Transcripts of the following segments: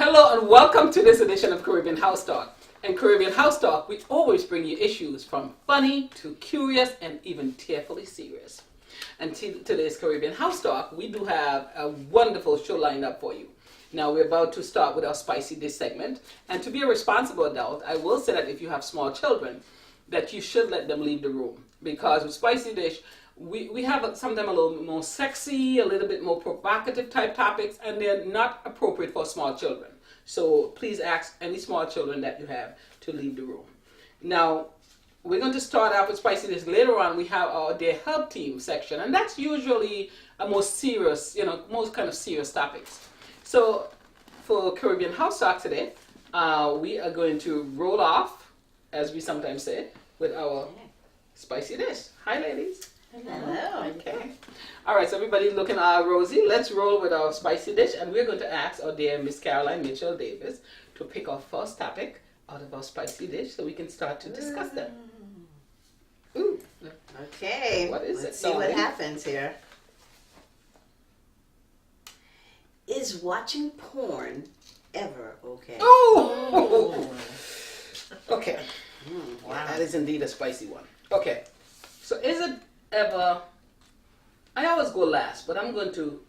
Hello and welcome to this edition of Caribbean House Talk. In Caribbean House Talk, we always bring you issues from funny to curious and even tearfully serious. And today's Caribbean House Talk, we do have a wonderful show lined up for you. Now we're about to start with our spicy dish segment. And to be a responsible adult, I will say that if you have small children, that you should let them leave the room. Because with spicy dish, we have sometimes a little bit more sexy, a little bit more provocative type topics, and they're not appropriate for small children. So please ask any small children that you have to leave the room. Now, we're going to start off with spicy dish. Later on, we have our Dear Help Team section, and that's usually a more serious, most kind of serious topics. So for Caribbean House Talk today, we are going to roll off, as we sometimes say, with our spicy dish. Hi, ladies. Hello. Okay. All right, so everybody looking rosy. Let's roll with our spicy dish, and we're going to ask our dear Miss Caroline Mitchell Davis to pick our first topic out of our spicy dish so we can start to discuss them. Ooh. Okay. What is Let's it, see what darling? happens here. Is watching porn ever okay? Oh! Okay. Wow. That is indeed a spicy one. Okay. So is it ever... I always go last, but I'm going to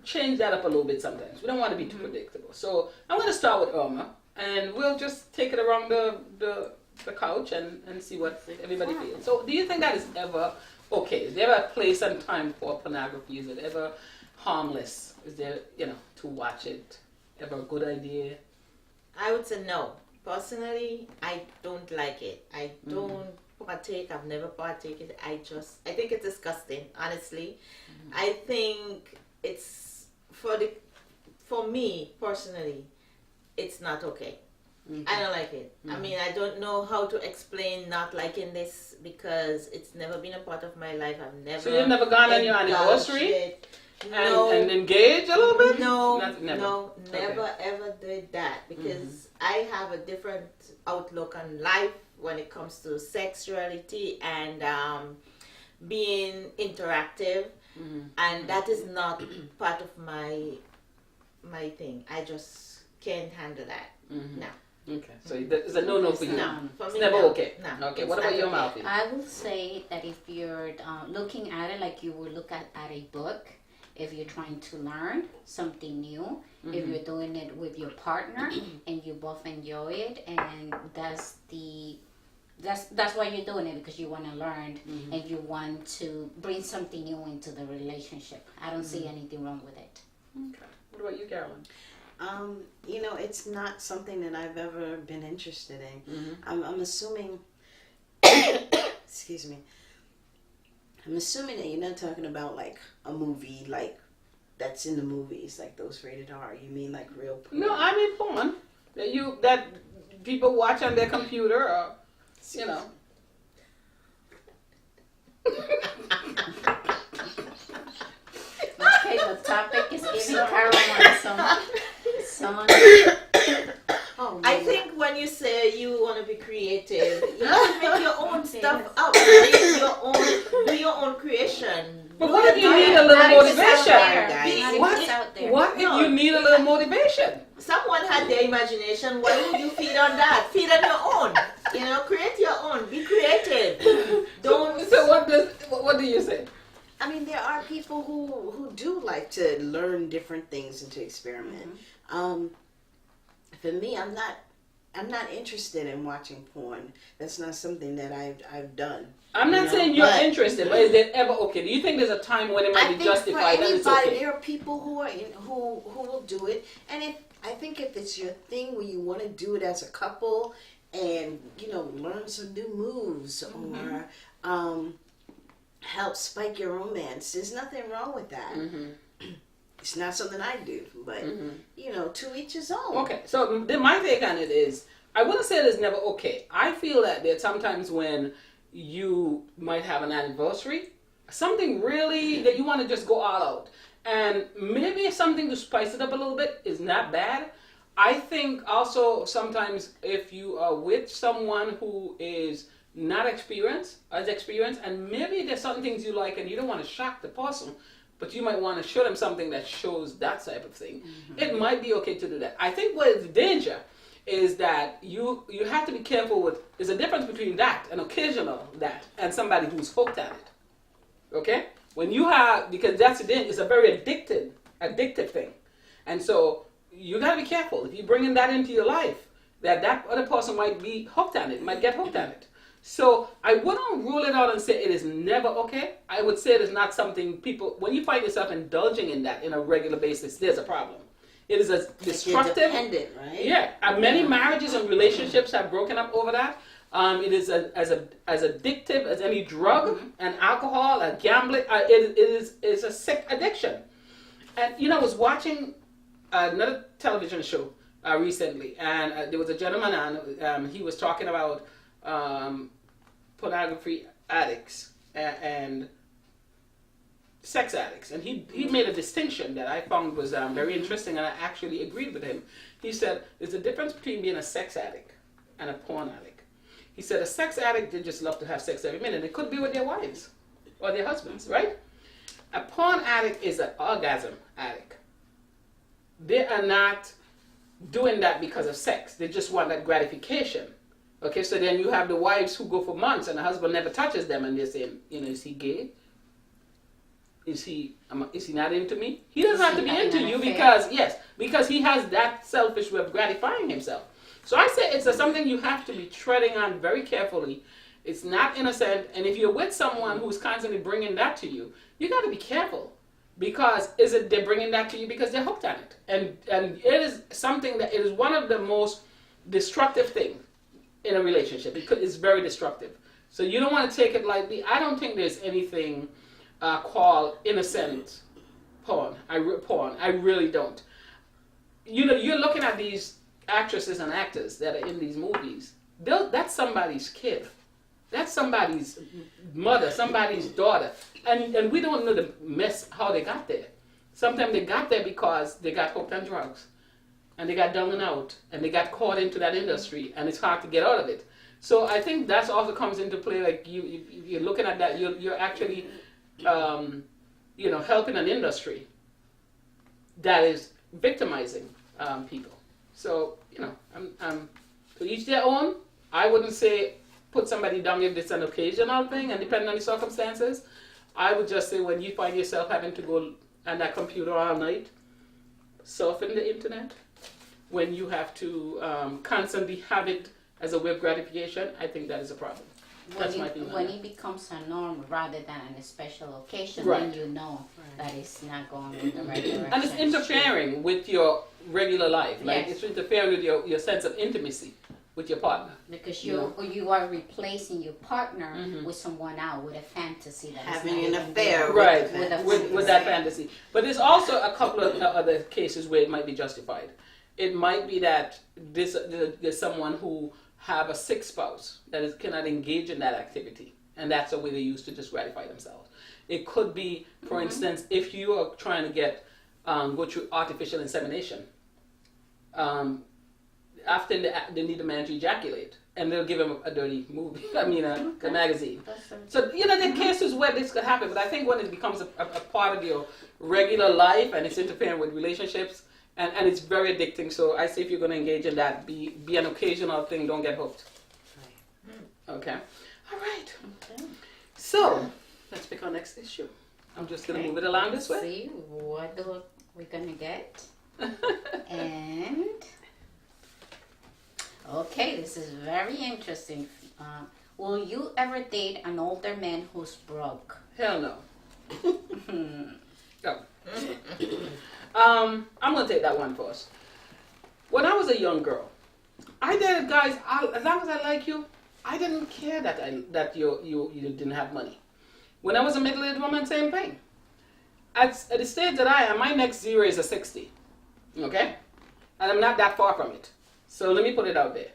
change that up a little bit sometimes. We don't want to be too predictable. So I'm going to start with Irma, and we'll just take it around the couch and see what everybody feels. So do you think that is ever okay? Is there ever a place and time for pornography? Is it ever harmless? Is there, to watch it, ever a good idea? I would say no. Personally, I don't like it. I don't partake. I've never partaken. I think it's disgusting, honestly. I think it's for me personally, it's not okay. I don't like it. I mean, I don't know how to explain not liking this because it's never been a part of my life. I've never. So you've never gone on your indulged anniversary? it. No. And engage a little bit? No, Never. no, Okay. never ever did that because I have a different outlook on life when it comes to sexuality and being interactive, and that is not part of my thing. I just can't handle that. No. Okay, so it's a no for you. No, for It's me, never no. okay. No, Okay, it's what about not your okay. Malfi? I would say that if you're looking at it like you would look at a book, if you're trying to learn something new, if you're doing it with your partner and you both enjoy it, and that's why you're doing it, because you want to learn and you want to bring something new into the relationship. I don't see anything wrong with it. Okay. What about you, Carolyn? It's not something that I've ever been interested in. I'm assuming, excuse me, I'm assuming that you're not talking about like a movie like that's in the movies, like those rated R. You mean like real porn? No, I mean porn. That people watch on their computer or, Okay, the topic is giving Caroline some Oh, I man. think when you say you want to be creative, you can make your own stuff up. Do your own creation. But what if you need a little motivation? Guys. What if No. you need a little motivation? Someone had their imagination. Why would you feed on that? Feed on your own. Create your own. Be creative. Don't. So what do you say? I mean, there are people who do like to learn different things and to experiment. For me, I'm not interested in watching porn. That's not something that I've done. I'm not saying you're interested, but is it ever okay? Do you think there's a time when it might I be think justified for that it's anybody, okay? there are people who are who will do it, and if it's your thing where you want to do it as a couple and learn some new moves or help spike your romance, there's nothing wrong with that. It's not something I do, but to each his own. Okay, so then my take on it is, I wouldn't say it is never okay. I feel that there are sometimes when you might have an anniversary, something really that you want to just go all out. And maybe something to spice it up a little bit is not bad. I think also sometimes if you are with someone who is not experienced, and maybe there's certain things you like and you don't want to shock the person, but you might want to show them something that shows that type of thing. It might be okay to do that. I think what is the danger is that you have to be careful with, there's a difference between that, an occasional that, and somebody who's hooked at it. Okay? When you have, because that's the danger, it's a very addictive thing. And so you got to be careful. If you're bringing that into your life, that other person might be hooked on it, might get hooked on it. So I wouldn't rule it out and say it is never okay. I would say it is not something people, when you find yourself indulging in that in a regular basis, there's a problem. It is a destructive. You're dependent, right? Yeah, many marriages and relationships have broken up over that. It is as addictive as any drug and alcohol and gambling. It's a sick addiction. And I was watching another television show recently, and there was a gentleman on. He was talking about pornography addicts and sex addicts, and he made a distinction that I found was very interesting, and I actually agreed with him. He said there's a difference between being a sex addict and a porn addict. He said a sex addict, they just love to have sex every minute. It could be with their wives or their husbands, right? A porn addict is an orgasm addict. They are not doing that because of sex. They just want that gratification. Okay, so then you have the wives who go for months and the husband never touches them, and they're saying, is he gay? Is he not into me? He doesn't have to be into you because he has that selfish way of gratifying himself. So I say it's something you have to be treading on very carefully. It's not innocent, and if you're with someone who's constantly bringing that to you, you got to be careful, because they're bringing that to you because they're hooked on it, and it is something that it is one of the most destructive things in a relationship. It's very destructive, so you don't want to take it lightly. I don't think there's anything called innocent porn. I really don't. You're looking at these actresses and actors that are in these movies. That's somebody's kid. That's somebody's mother, somebody's daughter. And we don't know the mess, how they got there. Sometimes they got there because they got hooked on drugs. And they got down and out. And they got caught into that industry. And it's hard to get out of it. So I think that also comes into play. Like you're looking at that, you're actually, helping an industry that is victimizing people. So, I'm to each their own. I wouldn't say put somebody down if it's an occasional thing, and depending on the circumstances. I would just say when you find yourself having to go on that computer all night, surfing the internet, when you have to constantly have it as a way of gratification, I think that is a problem. That's my feeling. When it becomes a norm rather than a special occasion, Right. then you know that it's not going in the right direction. And it's interfering with your regular life. Like Yes. it's interfering with your sense of intimacy with your partner. Because you are replacing your partner with someone else, with a fantasy that Having is an not even affair there. Right, With a with that fantasy. But there's also a couple of other cases where it might be justified. It might be that there's someone who have a sick spouse that cannot engage in that activity, and that's a way they use to just gratify themselves. It could be, for instance, if you are trying to go through artificial insemination, often they need a man to ejaculate, and they'll give him a dirty movie, a magazine. So, there are cases where this could happen, but I think when it becomes a part of your regular life and it's interfering with relationships, and it's very addicting, so I say if you're going to engage in that, be an occasional thing, don't get hooked. Okay? All right. Okay. So, let's pick our next issue. I'm just going to move it along this way. See what we're gonna get. And okay, this is very interesting. Will you ever date an older man who's broke? Hell no. Go. I'm going to take that one first. When I was a young girl, I dated guys, as long as I like you, I didn't care that you didn't have money. When I was a middle-aged woman, same thing. At the stage that I am, my next zero is a 60. Okay? And I'm not that far from it. So let me put it out there.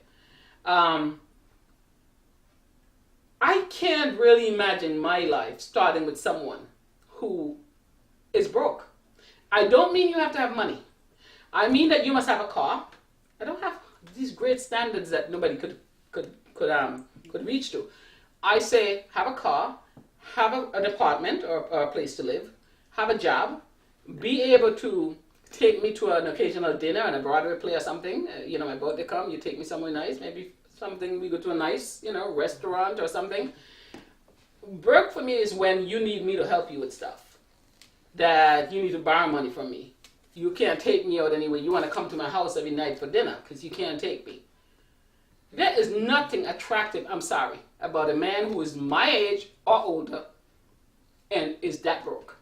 I can't really imagine my life starting with someone who is broke. I don't mean you have to have money. I mean that you must have a car. I don't have these great standards that nobody could reach to. I say have a car, have an apartment or a place to live, have a job, be able to take me to an occasional dinner and a Broadway play or something. My birthday come, you take me somewhere nice, maybe something, we go to a nice, restaurant or something. Broke for me is when you need me to help you with stuff. That you need to borrow money from me. You can't take me out anyway. You want to come to my house every night for dinner because you can't take me. There is nothing attractive, I'm sorry, about a man who is my age or older and is that broke.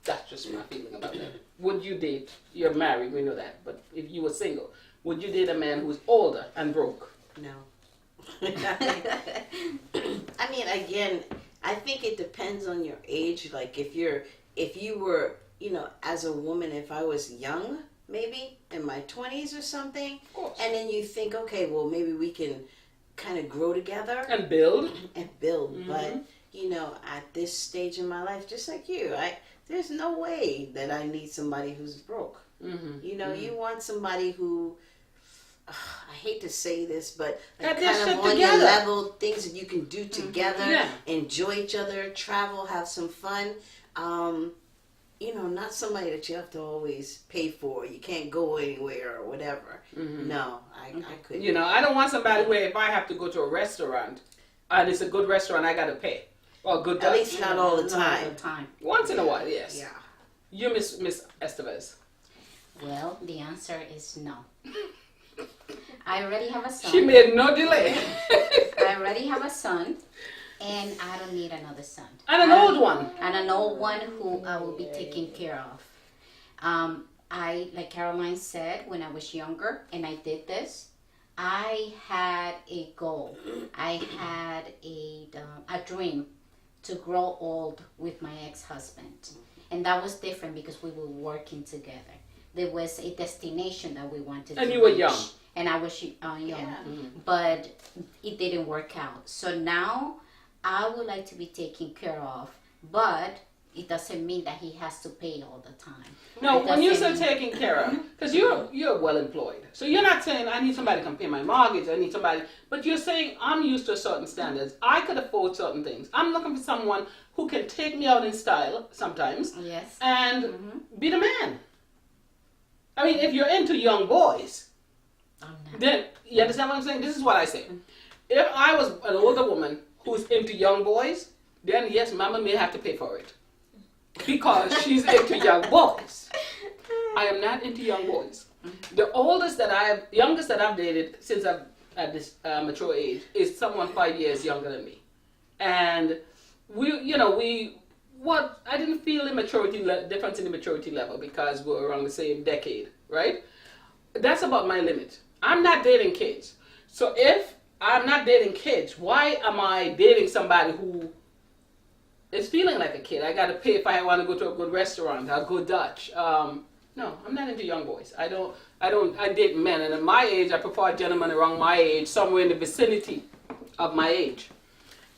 That's just my feeling about that. Would you date, you're married, we know that, but if you were single, would you date a man who's older and broke? No. I mean, again, I think it depends on your age. Like if you were, as a woman, if I was young, maybe in my 20s or something, Of course. and then you think, okay, well, maybe we can kind of grow together And build. Mm-hmm. But at this stage in my life, just like you, there's no way that I need somebody who's broke. Mm-hmm. You want somebody who, I hate to say this, but Got like their kind shit of on together. your level, things that you can do together, Yeah. enjoy each other, travel, have some fun. Not somebody that you have to always pay for. You can't go anywhere or whatever. Mm-hmm. No, I couldn't. I don't want somebody where if I have to go to a restaurant and it's a good restaurant, I got to pay. Or good At Dutch. least not all the Not all time. the time. Once in a while, yes. Yeah. You, Miss Estevez. Well, the answer is no. I already have a son. She made no delay. I already have a son, and I don't need another son. And an old one. And an old one who I will be taking care of. Like Caroline said, when I was younger and I did this, I had a goal. I had a dream to grow old with my ex-husband. And that was different because we were working together. There was a destination that we wanted to And you were reach. young. And I was young. Yeah. But it didn't work out. So now I would like to be taken care of, but it doesn't mean that he has to pay all the time. No, It when you say doesn't- taken care of, because you're well employed, so you're not saying I need somebody to come pay my mortgage. I need somebody, but you're saying I'm used to certain standards. I could afford certain things. I'm looking for someone who can take me out in style sometimes Yes. and be the man. I mean, if you're into young boys, I'm not. then you understand what I'm saying. This is what I say. If I was an older woman who's into young boys, then yes, Mama may have to pay for it because she's into young boys. I am not into young boys. The youngest that I've dated since I've at this mature age is someone 5 years younger than me, and I didn't feel the difference in the maturity level because we're around the same decade, right? That's about my limit. I'm not dating kids, so if I'm not dating kids, why am I dating somebody who is feeling like a kid? I got to pay if I want to go to a good restaurant, a good Dutch. No, I'm not into young boys. I date men, and at my age, I prefer a gentleman around my age, somewhere in the vicinity of my age.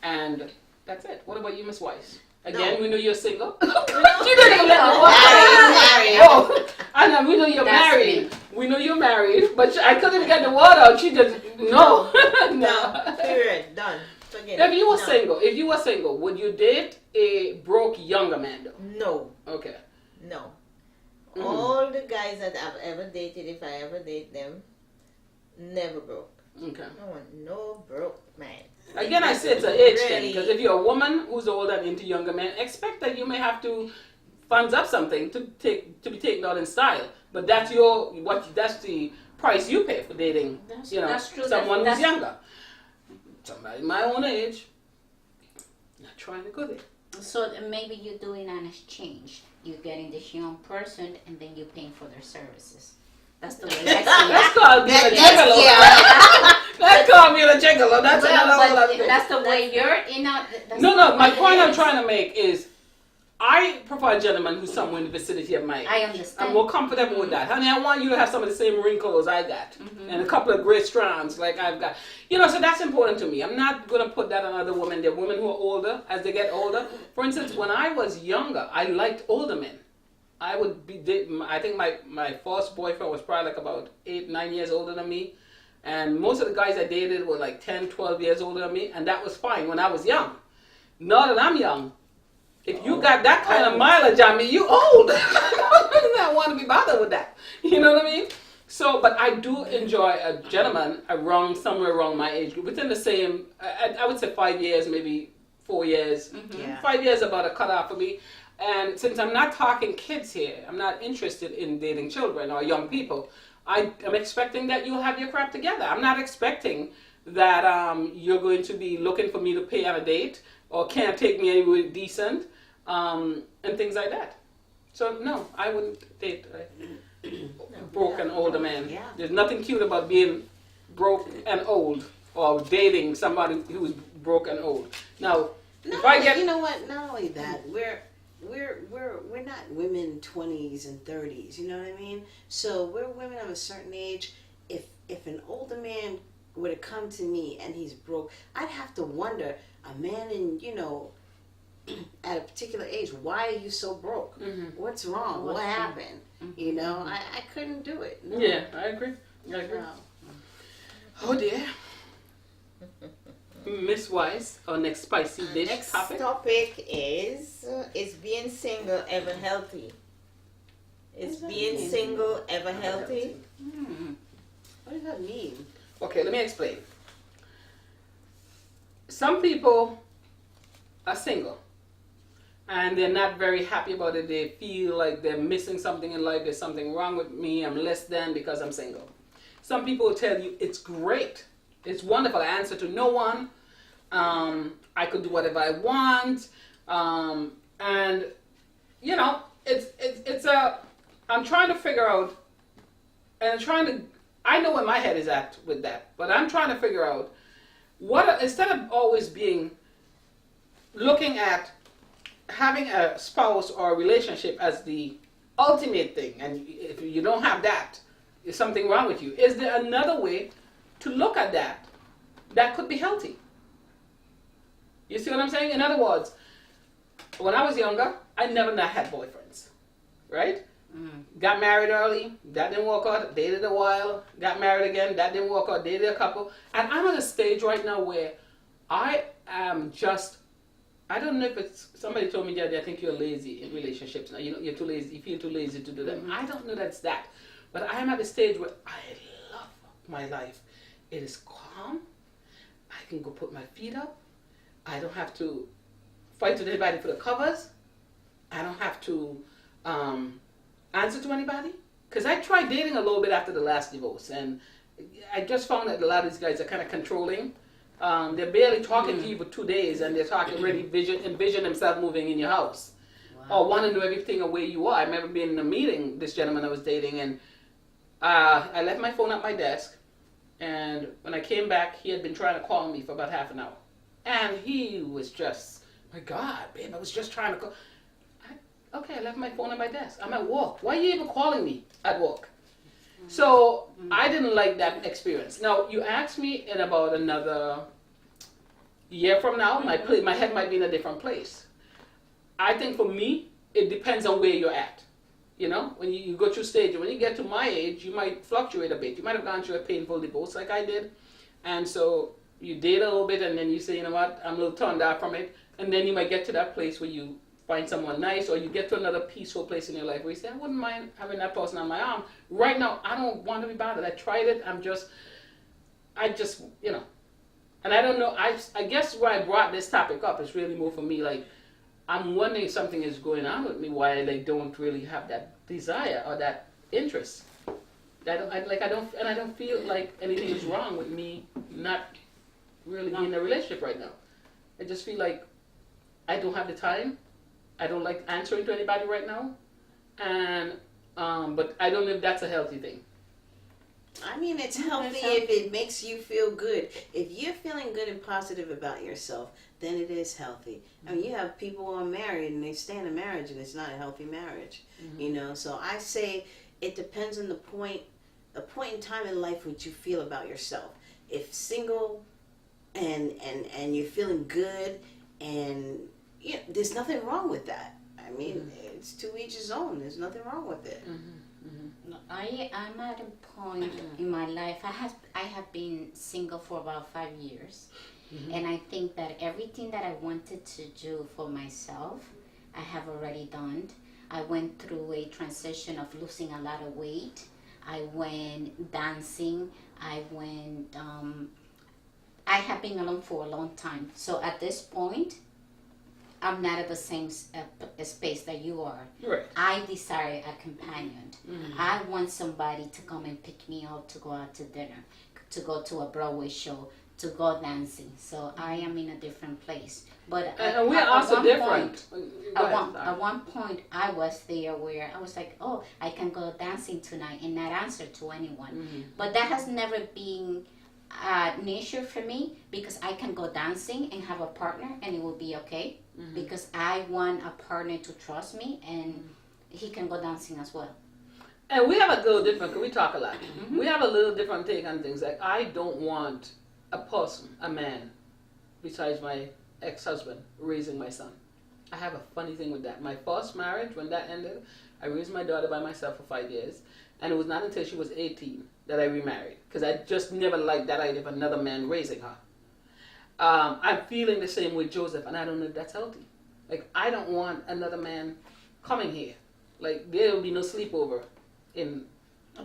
And that's it. What about you, Miss Weiss? Again, No. we know you're single. You didn't even let me walk. Married. Oh, I know, we know you're That's married. We know you're married, but I couldn't get the word out. She just, no. No. Period. Done. Forget If it. you were No. single, would you date a broke younger man though? No. Okay. No. Mhm. All the guys that I've ever dated, if I ever date them, never broke. Okay. I want no broke man. Again, I say it's an age thing, Really? because if you're a woman who's older and into younger men, expect that you may have to funds up something to be taken out in style. But that's the price you pay for dating. That's true. Someone That's- who's younger. Somebody my own age. Not trying to go there. So maybe you're doing an exchange. You're getting this young person, and then you're paying for their services. That's the way I see it. That's called being a That's- gigolo. yeah. That's called being a gigolo. That's Well, another whole but other thing. that's the way you're in a. That's No, the my way point it I'm is. trying to make is I prefer a gentleman who's somewhere in the vicinity of my age. I understand. I'm more comfortable with that. Honey, I want you to have some of the same wrinkles I got. And a couple of gray strands like I've got. So that's important to me. I'm not going to put that on other women. There are women who are older as they get older. For instance, when I was younger, I liked older men. I think my first boyfriend was probably like about 8-9 years older than me. And most of the guys I dated were like 10, 12 years older than me. And that was fine when I was young. Now that I'm young, If you got that kind of mileage on me, you old. I don't want to be bothered with that. You know what I mean? So, but I do enjoy a gentleman somewhere around my age group, within the same, I would say 5 years, maybe 4 years. Yeah. 5 years about a cutoff for me. And since I'm not talking kids here, I'm not interested in dating children or young people. I'm expecting that you'll have your crap together. I'm not expecting that you're going to be looking for me to pay on a date or can't take me anywhere decent and things like that. So no, I wouldn't date a broke and older man. Yeah. There's nothing cute about being broke and old or dating somebody who's broke and old. Now, No, if I get you know what? Not only that, we're not women 20s and 30s. You know what I mean? So we're women of a certain age. If an older man were to come to me and he's broke, I'd have to wonder, a man in, at a particular age, why are you so broke? What's wrong? What happened? You know, I couldn't do it. No. Yeah, I agree. No. Oh dear. Miss Wise, our next spicy dish Next topic. topic is being single ever healthy? Is What does that being mean? single ever healthy? What does that mean? Okay, let me explain. Some people are single and they're not very happy about it. They feel like they're missing something in life. There's something wrong with me. I'm less than because I'm single. Some people will tell you it's great. It's wonderful. I answer to no one. I could do whatever I want. And it's I'm trying to figure out and I know where my head is at with that, but I'm trying to figure out instead of always looking at having a spouse or a relationship as the ultimate thing, and if you don't have that, there's something wrong with you. Is there another way to look at that could be healthy? You see what I'm saying? In other words, when I was younger, I never not had boyfriends, right? Got married early, that didn't work out, dated a while, got married again, that didn't work out, dated a couple. And I'm at a stage right now where I am just, I don't know if it's, somebody told me the other day, I think you're lazy in relationships now. You're too lazy, you feel too lazy to do that. I don't know that's that. But I am at a stage where I love my life. It is calm. I can go put my feet up. I don't have to fight with anybody for the covers. I don't have to answer to anybody. Because I tried dating a little bit after the last divorce, and I just found that a lot of these guys are kind of controlling. They're barely talking to you for 2 days, and they're talking already envision themselves moving in your house. Or want to know everything of where you are. I remember being in a meeting, this gentleman I was dating, and I left my phone at my desk, and when I came back, he had been trying to call me for about half an hour. And he was just, my God, babe, I was just trying to call. Okay, I left my phone at my desk. I'm at work. Why are you even calling me at work? So I didn't like that experience. Now, you asked me in about another year from now, my head might be in a different place. I think for me, it depends on where you're at. You know, when you go through stage, when you get to my age, you might fluctuate a bit. You might have gone through a painful divorce like I did. And so you date a little bit and then you say, you know what, I'm a little turned off from it. And then you might get to that place where you find someone nice, or you get to another peaceful place in your life where you say, I wouldn't mind having that person on my arm. Right now, I don't want to be bothered. I tried it. I just, and I don't know. I guess why I brought this topic up is really more for me, like, I'm wondering if something is going on with me, why I don't really have that desire or that interest. I don't feel like anything is wrong with me not really being in a relationship right now. I just feel like I don't have the time. I don't like answering to anybody right now, and but I don't know if that's a healthy thing. I mean, it's healthy if it makes you feel good. If you're feeling good and positive about yourself, then it is healthy. I mean, you have people who are married and they stay in a marriage and it's not a healthy marriage. So I say it depends on the point in time in life which you feel about yourself. If single and you're feeling good, and there's nothing wrong with that. I mean, it's to each his own. There's nothing wrong with it. I'm at a point in my life. I have been single for about 5 years, and I think that everything that I wanted to do for myself, I have already done. I went through a transition of losing a lot of weight. I went dancing. I have been alone for a long time. So at this point, I'm not at the same space that you are. Right. I desire a companion. I want somebody to come and pick me up to go out to dinner, to go to a Broadway show, to go dancing. So I am in a different place. But And we're also different. At one point, I was there where I was like, oh, I can go dancing tonight and not answer to anyone. But that has never been an issue for me because I can go dancing and have a partner and it will be okay. Because I want a partner to trust me and he can go dancing as well. And we have a little different, because we talk a lot. We have a little different take on things. Like, I don't want a person, a man, besides my ex-husband, raising my son. I have a funny thing with that. My first marriage, when that ended, I raised my daughter by myself for 5 years. And it was not until she was 18 that I remarried. Because I just never liked that idea of another man raising her. I'm feeling the same with Joseph, and I don't know if that's healthy. Like, I don't want another man coming here. Like, there will be no sleepover in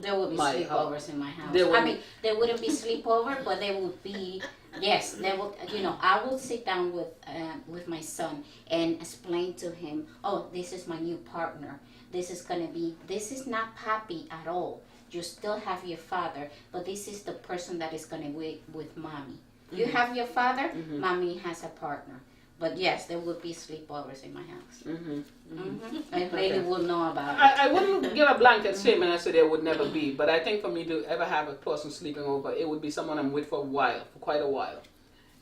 There will be my sleepovers in my house. There will I mean, there wouldn't be sleepover, but there would be. Yes, there will. You know, I will sit down with my son and explain to him, "Oh, this is my new partner. This is gonna be. This is not Papi at all. You still have your father, but this is the person that is gonna be with mommy. You have your father. Mommy has a partner." But yes, there will be sleepovers in my house. And lady will know about it. I wouldn't give a blanket statement and say there would never be, but I think for me to ever have a person sleeping over, it would be someone I'm with for a while, for quite a while.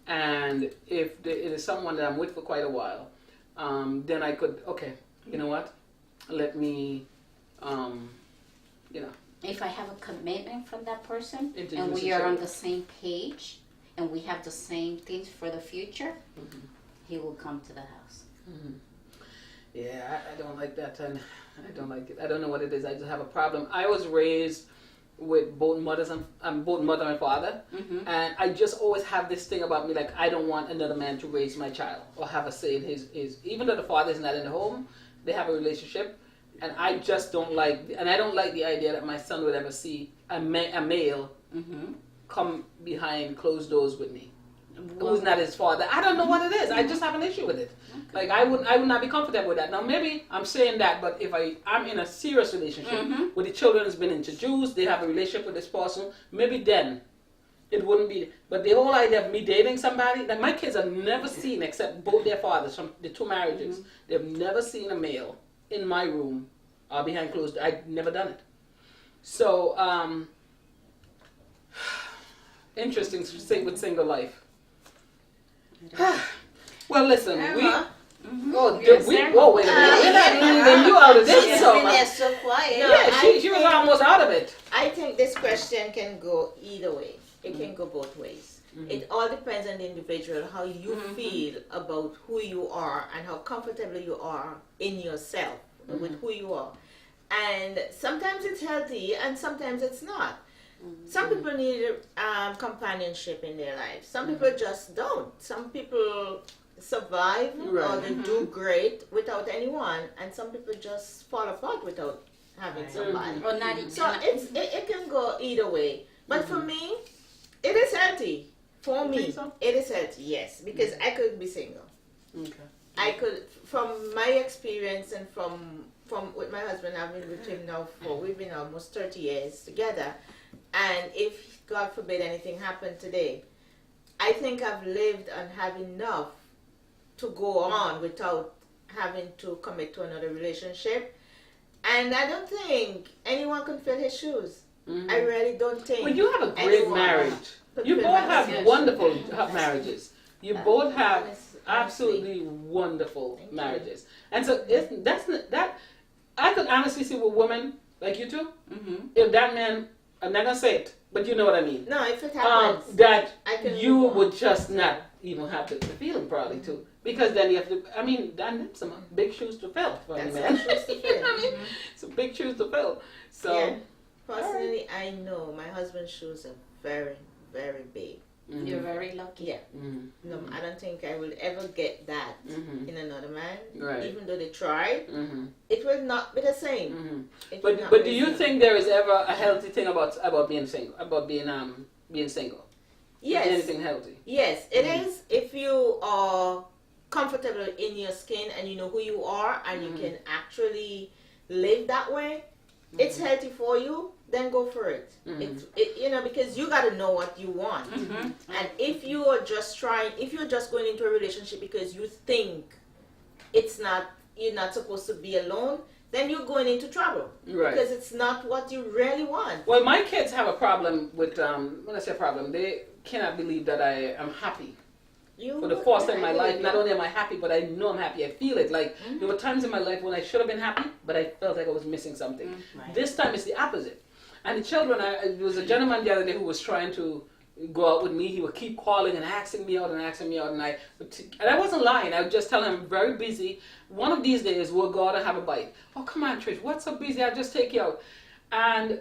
And if it is someone that I'm with for quite a while, then I could, okay, you know what? Let me, you know. If I have a commitment from that person Introduce and we each are on other. the same page and we have the same things for the future, he will come to the house. Yeah, I don't like that, and I don't like it. I don't know what it is. I just have a problem. I was raised with both mothers and both mother and father, and I just always have this thing about me, like I don't want another man to raise my child or have a say in his. Even though the father is not in the home, they have a relationship, and I just don't like. And I don't like the idea that my son would ever see a male come behind closed doors with me. Who's not his father. I don't know what it is. I just have an issue with it. Like I would not be comfortable with that. Now maybe I'm saying that, but if I'm in a serious relationship where the children has been introduced, they have a relationship with this person, maybe then it wouldn't be. But the whole idea of me dating somebody, like my kids have never seen, except both their fathers from the two marriages, they've never seen a male in my room or behind closed doors. I've never done it. So interesting to think with single life. Well, listen, Emma. whoa, wait a minute. We're not leaving you out of this, She's so been there so quiet. No, yeah, she was almost out of it. I think this question can go either way. It can go both ways. It all depends on the individual, how you feel about who you are and how comfortable you are in yourself with who you are. And sometimes it's healthy and sometimes it's not. Some people need companionship in their lives. Some people just don't. Some people survive or they do great without anyone, and some people just fall apart without having somebody. Or not even. So it can go either way. But for me, it is healthy. For me, think so? it is healthy, yes, because I could be single. Okay. I could, from my experience and from with my husband, I've been with him now we've been almost 30 years together. And if, God forbid, anything happened today, I think I've lived and have enough to go on without having to commit to another relationship. And I don't think anyone can fill his shoes. I really don't think. Well, you have a great anyone marriage. could You fill both my have shoes. wonderful marriages. You both have honestly. absolutely wonderful Thank you. marriages. And so that's not, that I could honestly see with women like you two, if that man, I'm not gonna say it, but you know what I mean. No, if it happens, That I can you move on. would just not even have the feeling probably too, because then you have to. I mean, that's some big shoes to fill for any That's man. some shoes to You know what I fill. mean? Some big shoes to fill. So yeah. Personally, I know my husband's shoes are very, very big. You're very lucky. Yeah. Mm-hmm. No, I don't think I will ever get that Mm-hmm. in another man. Right. Even though they tried, Mm-hmm. it will not be the same. Mm-hmm. It will But not but be do the you same. think there is ever a healthy thing about being single, about being single? Yes. Anything healthy? Yes, it is. If you are comfortable in your skin and you know who you are and you can actually live that way, it's healthy for you. Then go for it. Because you got to know what you want. And if you are just if you're just going into a relationship because you think you're not supposed to be alone, then you're going into trouble. Right. Because it's not what you really want. Well, my kids have a problem with when I say problem, they cannot believe that I am happy. For the first time in my life, not only am I happy, but I know I'm happy. I feel it. Like there were times in my life when I should have been happy, but I felt like I was missing something. Right. This time it's the opposite. And the children, there was a gentleman the other day who was trying to go out with me. He would keep calling and asking me out, and I wasn't lying. I would just tell him I'm very busy. One of these days we'll go out and have a bite. Oh, come on, Trish, what's so busy? I'll just take you out. And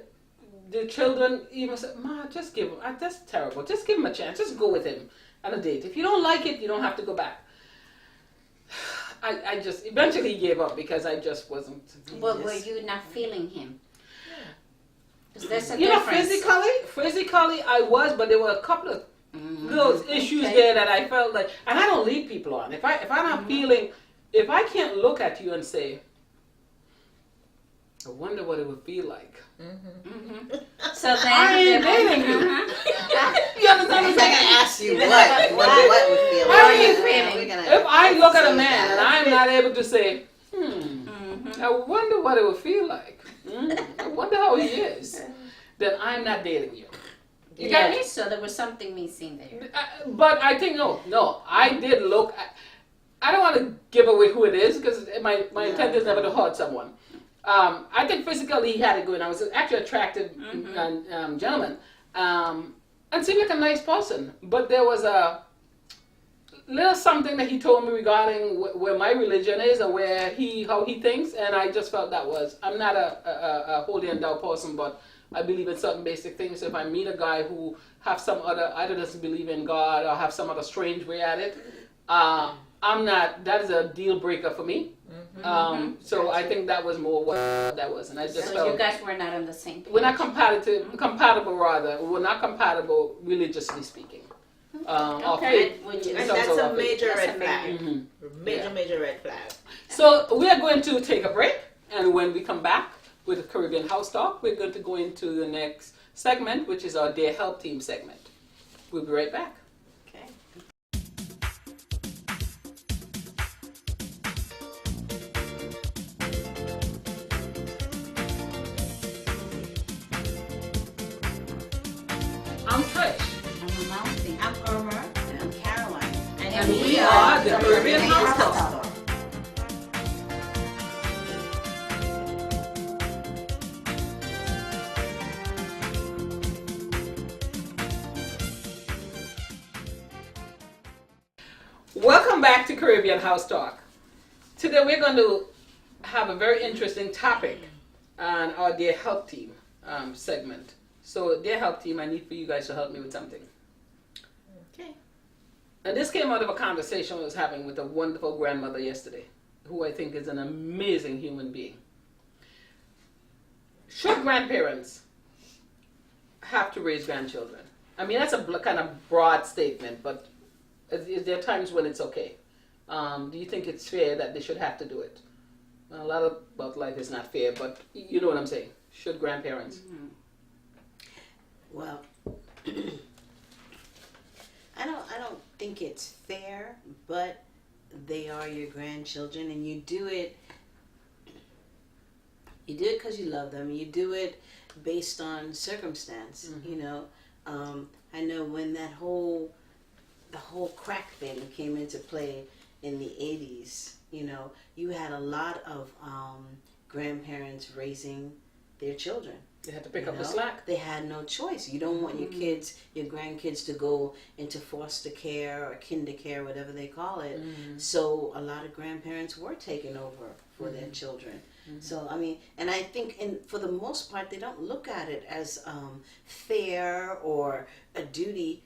the children even said, Ma, just give him. That's terrible. Just give him a chance. Just go with him on a date. If you don't like it, you don't have to go back. I just eventually gave up because I just wasn't. But were you not feeling him? Is there a You know, difference? physically I was, but there were a couple of those issues there that I felt like, and I don't lead people on. If I'm not feeling, if I can't look at you and say, I wonder what it would feel like. So then, I ain't dating you. You understand what I'm I'm saying? gonna ask you what would feel How are like. you feeling? If I look at a man and I'm not able to say, I wonder what it would feel like. I wonder how he is. Then I'm not dating you. You got me? So there was something missing there. But I think no. I did look. I don't want to give away who it is because my intent is never to hurt someone. I think physically he had it going. I was actually attractive gentleman, and seemed like a nice person. But there was a little something that he told me regarding where my religion is and how he thinks, and I just felt I'm not a holy and thou person, but I believe in certain basic things. So if I meet a guy who have some either doesn't believe in God or have some other strange way at it, I'm not. That is a deal breaker for me. So I think that was more what that was, and I just So felt you guys were not on the same page. we're not compatible. We're not compatible religiously speaking. Okay. And that's a major red flag. Yeah. Major red flag. So we are going to take a break, and when we come back with the Caribbean House Talk, we're going to go into the next segment, which is our Dear Help Team segment. We'll be right back. Okay. I'm Trish, I'm announcing. I'm Irma. And I'm Caroline. and we are the Caribbean House Talk. Welcome back to Caribbean House Talk. Today we're going to have a very interesting topic on our Dear Help Team segment. So, Dear Help Team, I need for you guys to help me with something. Okay. And this came out of a conversation I was having with a wonderful grandmother yesterday, who I think is an amazing human being. Should grandparents have to raise grandchildren? I mean, that's a kind of broad statement, but is there times when it's okay? Do you think it's fair that they should have to do it? A lot about life is not fair, but you know what I'm saying. Should grandparents? Well, I don't think it's fair, but they are your grandchildren, and you do it because you love them. You do it based on circumstance. You know, I know when the whole crack thing came into play in the 80s. You know, you had a lot of grandparents raising their children. They had to pick up the slack. They had no choice. You don't want your kids, your grandkids, to go into foster care or kinder care, whatever they call it. So a lot of grandparents were taking over for their children. So I mean, and I think, for the most part, they don't look at it as fair or a duty.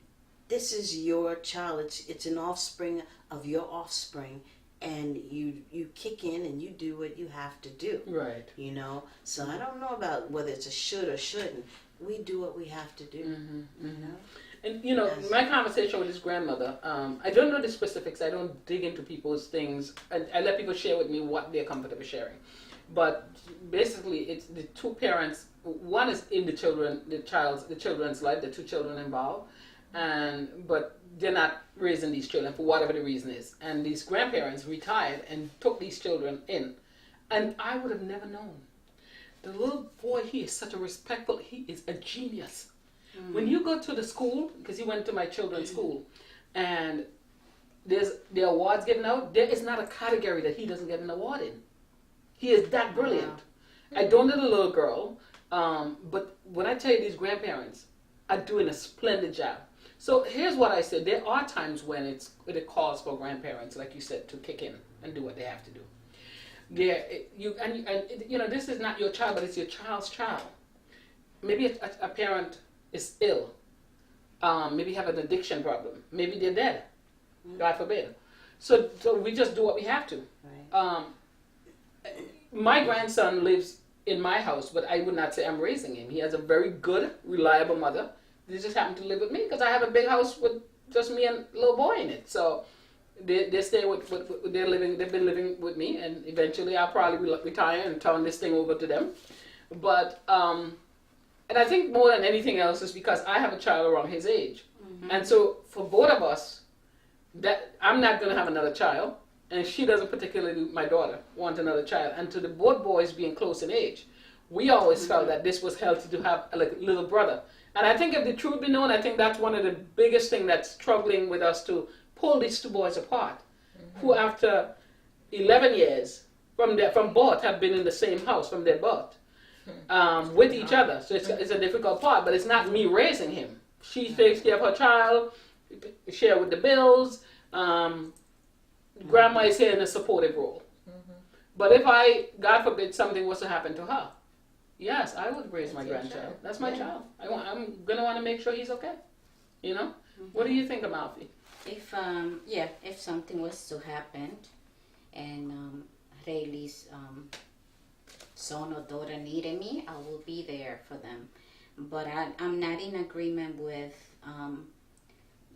this is your child. It's an offspring of your offspring, and you kick in and you do what you have to do. Right. You know. So I don't know about whether it's a should or shouldn't. We do what we have to do. You know. And you know, Yes. my conversation with his grandmother, I don't know the specifics. I don't dig into people's things. I let people share with me what they're comfortable sharing. But basically, it's the two parents. One is in the children's life, the two children involved, but they're not raising these children for whatever the reason is. And these grandparents retired and took these children in, and I would have never known. The little boy, he is such a respectful. He is a genius. When you go to the school, because he went to my children's school, and there's the awards given out, there is not a category that he doesn't get an award in. He is that brilliant. I don't know the little girl, but when I tell you these grandparents are doing a splendid job. So here's what I said. There are times when it calls for grandparents, like you said, to kick in and do what they have to do. You know, this is not your child, but it's your child's child. Maybe a parent is ill, maybe have an addiction problem, maybe they're dead, God forbid. So we just do what we have to. Right. My grandson lives in my house, but I would not say I'm raising him. He has a very good, reliable mother. They just happen to live with me because I have a big house with just me and little boy in it. So they stay with they've been living with me, and eventually I'll probably retire and turn this thing over to them. But and I think more than anything else is because I have a child around his age. And so for both of us, that I'm not going to have another child, and she doesn't particularly, my daughter, want another child. And to the both boys being close in age, we always felt that this was healthy to have a little brother. And I think if the truth be known, I think that's one of the biggest things that's struggling with us to pull these two boys apart, who after 11 years from birth have been in the same house from their birth. With each other. So it's a difficult part, but it's not me raising him. She takes care of her child, share with the bills. Grandma is here in a supportive role. But if God forbid, something was to happen to her, yes, I would raise my grandchild. That's my child. I'm going to want to make sure he's okay. You know? What do you think, Amalfi? If something was to happen and Rayleigh's son or daughter needed me, I will be there for them. But I'm not in agreement with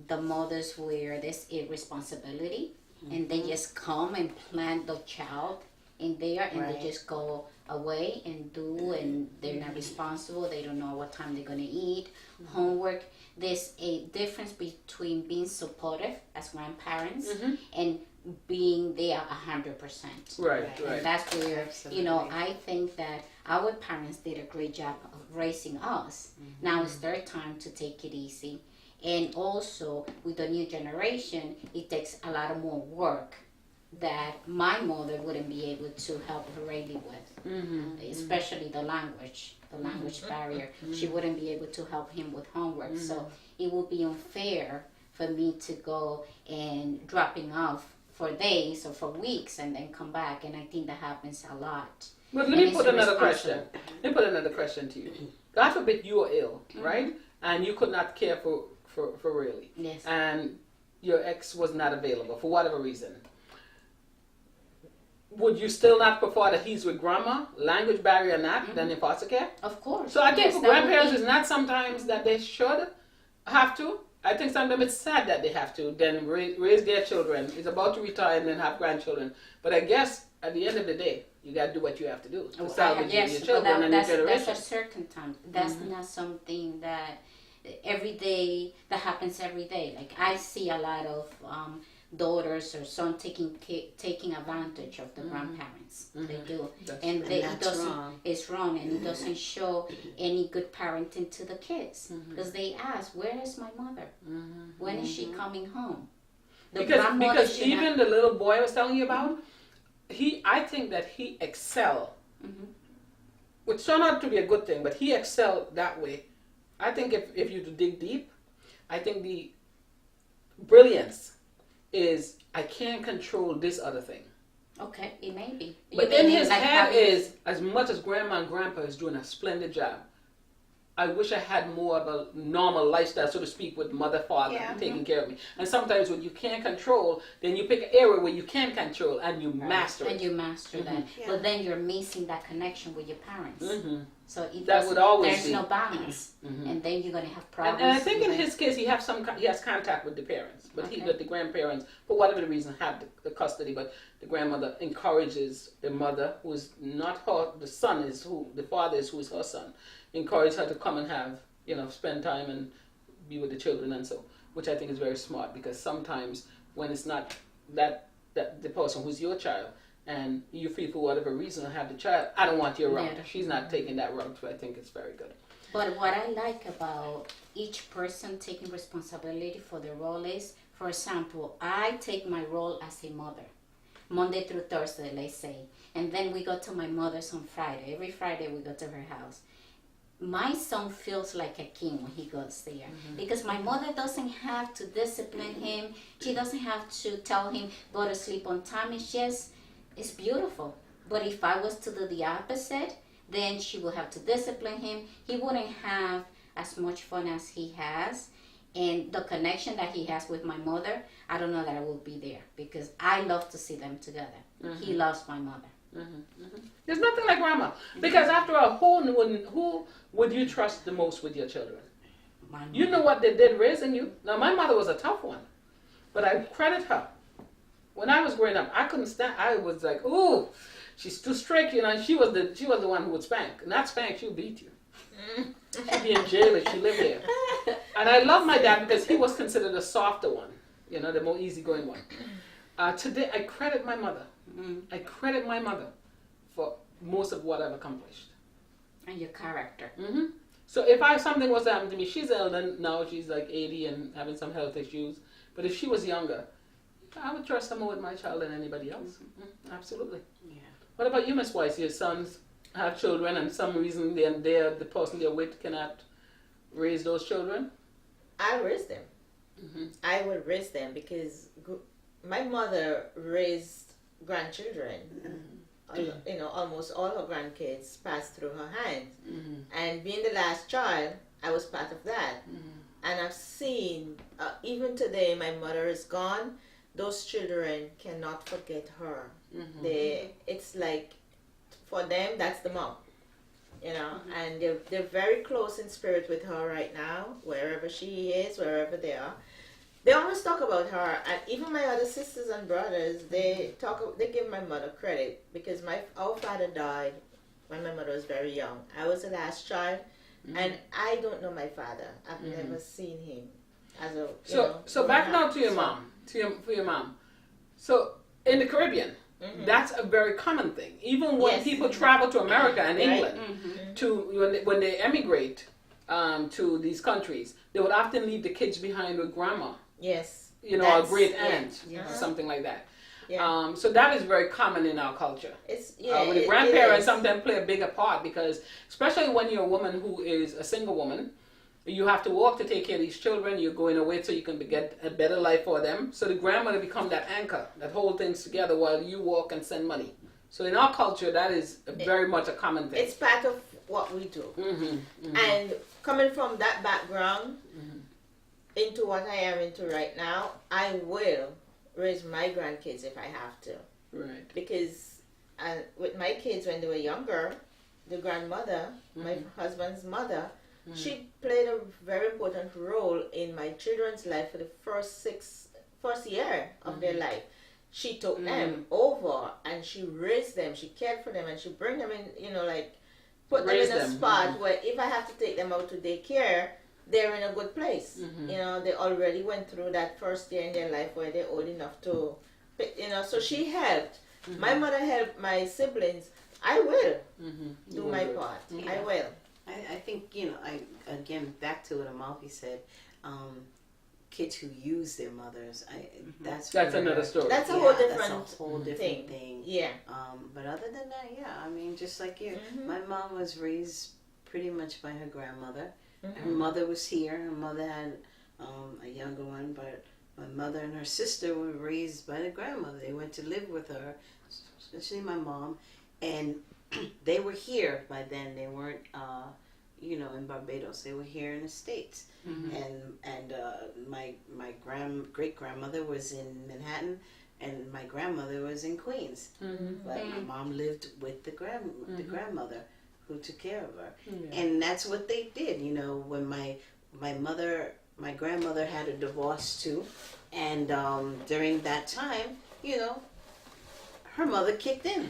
the mothers where there's irresponsibility and they just come and plant the child in there and they just go away and do, and they're not responsible. They don't know what time they're going to eat, homework. There's a difference between being supportive as grandparents and being there 100%. Right. And that's where, Absolutely. I think that our parents did a great job of raising us. Now it's their time to take it easy. And also, with the new generation, it takes a lot of more work that my mother wouldn't be able to help Rayleigh with, especially the language barrier. She wouldn't be able to help him with homework. So it would be unfair for me to go and dropping off for days or for weeks and then come back. And I think that happens a lot. But let me put another question. Let me put another question to you. God forbid you are ill, right? And you could not care for Rayleigh. Yes. And your ex was not available for whatever reason. Would you still not prefer that he's with grandma, language barrier or not, than in foster care? Of course. So I think Yes, for that would grandparents, be- it's not sometimes that they should have to. I think sometimes it's sad that they have to then raise their children. It's about to retire and then have grandchildren. But I guess at the end of the day, you got to do what you have to do to salvage your Yes, children but and your that's generation. a certain time. That's not something that every day that happens every day. Like I see a lot of daughters or sons taking advantage of the grandparents. They do, and it that's doesn't. wrong. It's wrong, and it doesn't show any good parenting to the kids because they ask, "Where is my mother? When is she coming home?" The grandmother Because should even the little boy I was telling you about, I think that he excelled, which turned out to be a good thing, but he excelled that way. I think if you dig deep, I think the brilliance is I can't control this other thing. Okay, it may be. But You in mean his like head having- is, as much as grandma and grandpa is doing a splendid job, I wish I had more of a normal lifestyle, so to speak, with mother, father Yeah. taking care of me. And sometimes when you can't control, then you pick an area where you can control and you master And it. you master that. Yeah. But then you're missing that connection with your parents. Mhm. So it That doesn't- would always there's be. no balance. Mhm. And then you're going to have And, problems. and I think in with- his case, he has contact with the parents, but Okay. with the grandparents, for whatever the reason, have the custody. But the grandmother encourages the mother, who is not her, the son is who, the father is who is her son, encourage her to come and have, spend time and be with the children and so, which I think is very smart, because sometimes when it's not that the person who's your child, and you feel for whatever reason to have the child, I don't want you around. Yeah. She's not taking that route, so I think it's very good. But what I like about each person taking responsibility for their role is, for example, I take my role as a mother, Monday through Thursday, let's say, and then we go to my mother's on Friday. Every Friday we go to her house. My son feels like a king when he goes there, because my mother doesn't have to discipline him. She doesn't have to tell him go to sleep on time. It's beautiful. But if I was to do the opposite, then she will have to discipline him. He wouldn't have as much fun as he has. And the connection that he has with my mother, I don't know that I will be there, because I love to see them together. He loves my mother. There's nothing like grandma, because after all, who would you trust the most with your children? My You know what they did raising you. Now, my mother was a tough one, but I credit her. When I was growing up, I couldn't stand. I was like, ooh, she's too strict, and she was the one who would spank. Not spank, she'll beat you. She'd be in jail if she lived there. And I love my dad because he was considered a softer one, the more easygoing one. Today, I credit my mother. I credit my mother for most of what I've accomplished. And your character. So if something was to happen to me, she's elder now, she's like 80 and having some health issues. But if she was younger, I would trust her more with my child than anybody else. Absolutely. Yeah. What about you, Miss Weiss? Your sons have children, and some reason they're the person they're with cannot raise those children? I raise them. I would raise them because my mother raised grandchildren. Almost all her grandkids passed through her hands. And being the last child, I was part of that. And I've seen, even today, my mother is gone. Those children cannot forget her. It's like, for them, that's the mom. And they're very close in spirit with her right now, wherever she is, wherever they are. They always talk about her, and even my other sisters and brothers, they give my mother credit, because our father died when my mother was very young. I was the last child, and I don't know my father. I've never seen him as a So back now to your mom, for your mom. So in the Caribbean, that's a very common thing. Even when Yes. people travel to America and Right. England, when they emigrate to these countries, they would often leave the kids behind with grandma. Yes. A That's- great yeah. aunt, Yeah. something like that. Yeah. So that is very common in our culture. With the With the it grandparents, is. sometimes play a bigger part, because especially when you're a woman who is a single woman, you have to work to take care of these children. You're going away so you can get a better life for them. So the grandmother become that anchor that hold things together while you work and send money. So in our culture, that is very much a common thing. It's part of what we do. And coming from that background into what I am into right now, I will raise my grandkids if I have to. Right. Because with my kids when they were younger, the grandmother, my husband's mother, she played a very important role in my children's life for the first year of their life. She took them over and she raised them, she cared for them, and she bring them in, put them Raised in a them. spot where if I have to take them out to daycare, they're in a good place. They already went through that first year in their life where they're old enough to, so she helped. My mother helped my siblings. I will do my part. I will. I think, again, back to what Amalfi said, kids who use their mothers, that's That's where- another story. That's a whole different That's a whole different thing. Yeah. But other than that, just like you, my mom was raised pretty much by her grandmother. Her mother was here. Her mother had a younger one, but my mother and her sister were raised by the grandmother. They went to live with her, especially my mom, and they were here by then. They weren't, in Barbados. They were here in the States, and my great grandmother was in Manhattan, and my grandmother was in Queens. But my mom lived with the grandmother who took care of her, and that's what they did. When my grandmother had a divorce too, and during that time, her mother kicked in.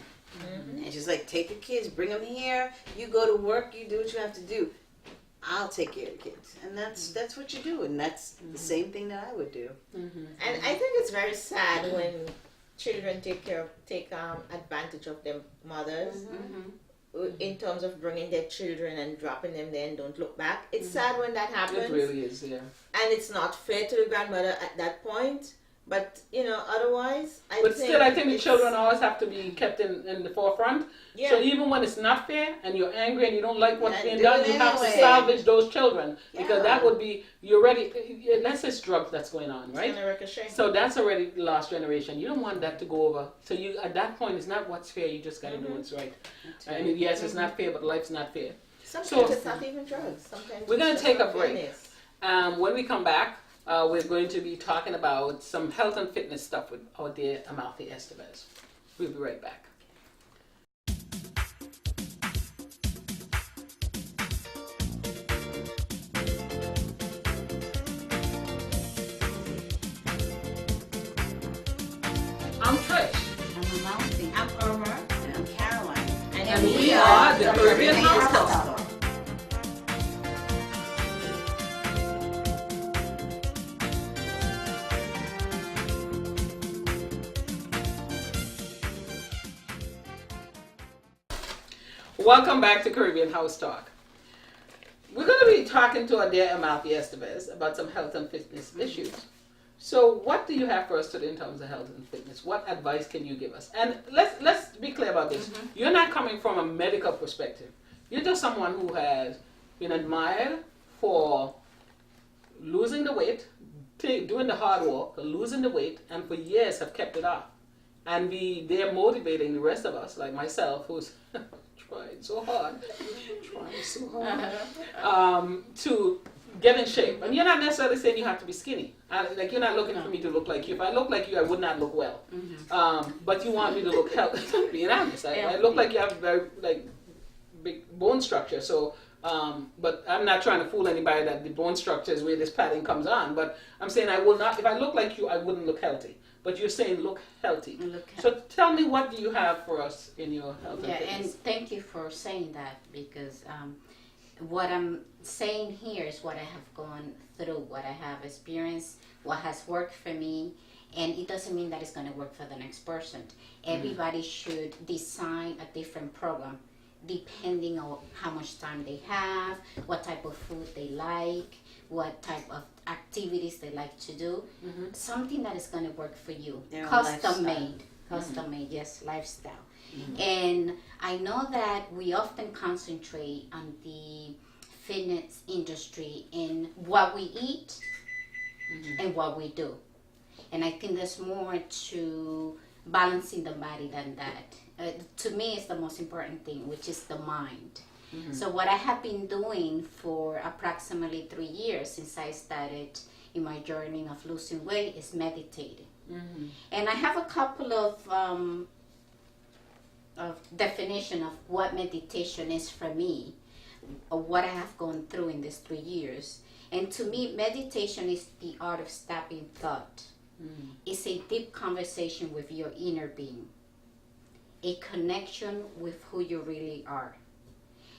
And she's like, take the kids, bring them here. You go to work, you do what you have to do. I'll take care of the kids. And that's what you do. And that's the same thing that I would do. And I think it's very sad when children take advantage of their mothers in terms of bringing their children and dropping them there and don't look back. It's sad when that happens. It really is, yeah. And it's not fair to the grandmother at that point. But, otherwise, I think the children always have to be kept in the forefront. Yeah. So even when it's not fair and you're angry and you don't like what's being do done, it you have to anyway. salvage those children. Because Yeah. that would be, you're already, let's say drugs that's going on, right? It's gonna ricochet. So that's already the last generation. You don't want that to go over. So you, at that point, it's not what's fair, you just got to do what's right. I mean, yes, it's not fair, but life's not fair. Sometimes So- it's not even drugs. Sometimes We're gonna it's take just a break. fairness. When we come back, we're going to be talking about some health and fitness stuff with our dear Amalfi Estevez. We'll be right back. I'm Trish. I'm a mountain. I'm Irma, And I'm Caroline. And we are the Caribbean House Talk. Welcome back to Caribbean House Talk. We're going to be talking to our dear Amalfi Estevez about some health and fitness issues. So what do you have for us today in terms of health and fitness? What advice can you give us? And let's be clear about this. You're not coming from a medical perspective. You're just someone who has been admired for losing the weight, doing the hard work, losing the weight, and for years have kept it off. And be there motivating the rest of us, like myself, who's trying so hard, to get in shape. And you're not necessarily saying you have to be skinny. Like, you're not looking for me to look like you. If I look like you, I would not look well. But you want me to look healthy. Being honest, I look like you have very big bone structure. So, but I'm not trying to fool anybody that the bone structure is where this padding comes on. But I'm saying I will not. If I look like you, I wouldn't look healthy. But you're saying look healthy. So tell me, what do you have for us in your health and Yeah, fitness? and thank you for saying that, because what I'm saying here is what I have gone through, what I have experienced, what has worked for me, and it doesn't mean that it's going to work for the next person. Everybody should design a different program depending on how much time they have, what type of food they like, what type of activities they like to do. Something that is going to work for you. Their own Custom lifestyle. made. Custom made, yes, lifestyle. And I know that we often concentrate on the fitness industry in what we eat and what we do. And I think there's more to balancing the body than that. To me, it's the most important thing, which is the mind. So what I have been doing for approximately 3 years since I started in my journey of losing weight is meditating. And I have a couple of definition of what meditation is for me, of what I have gone through in these 3 years. And to me, meditation is the art of stopping thought. It's a deep conversation with your inner being, a connection with who you really are.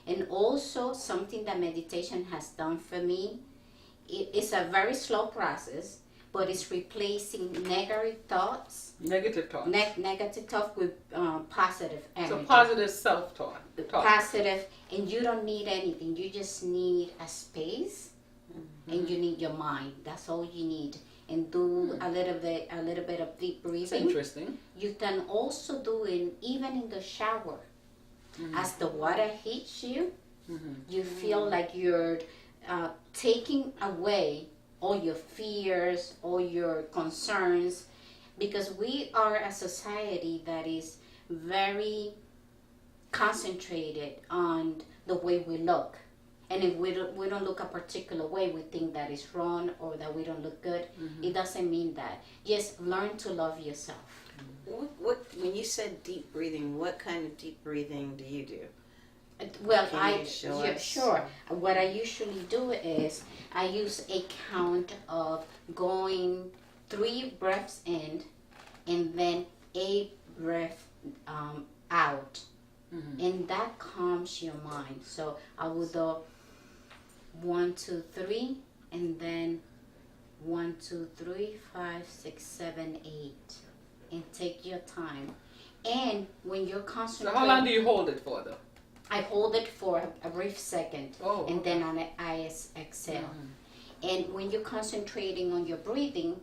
And also something that meditation has done for me, it's a very slow process, but it's replacing negative thoughts, Negative talk. negative thought with positive energy. So positive self-talk. Positive, and you don't need anything. You just need a space, and you need your mind. That's all you need. And do a little bit of deep It's breathing. interesting. You can also do it even in the shower. As the water hits you, you feel like you're taking away all your fears, all your concerns, because we are a society that is very concentrated on the way we look. And if we don't look a particular way, we think that is wrong or that we don't look good. It doesn't mean that. Just learn to love yourself. What when you said deep breathing, what kind of deep breathing do you do? Well, Can you show us? sure. What I usually do is I use a count of going 3 breaths in and then 8 breath out. And that calms your mind. So I will do 1, 2, 3, and then 1, 2, 3, 5, 6, 7, 8, and take your time. And when you're So concentrating, how long do you hold it for, though? I hold it for a brief second, Oh, and okay. then I exhale. And when you're concentrating on your breathing,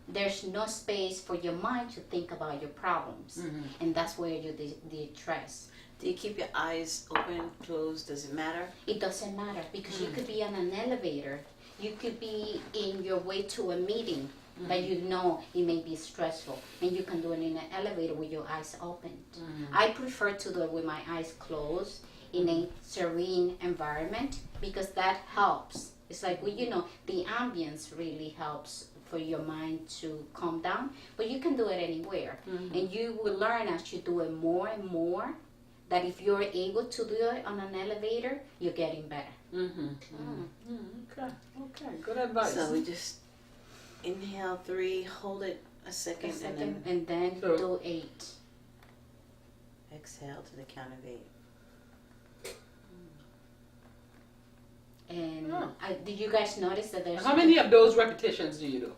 there's no space for your mind to think about your problems, and that's where you de-stress. Do you keep your eyes open, closed? Does it matter? It doesn't matter because you could be on an elevator, you could be in your way to a meeting that you know it may be stressful, and you can do it in an elevator with your eyes open. I prefer to do it with my eyes closed in a serene environment because that helps. It's like, well, the ambience really helps for your mind to calm down, but you can do it anywhere. And you will learn as you do it more and more that if you're able to do it on an elevator, you're getting better. Okay, good advice. So we just inhale 3, hold it a second, And then Sure. do 8. exhale to the count of 8. And Oh. did you guys notice that there's How many of those repetitions do you do?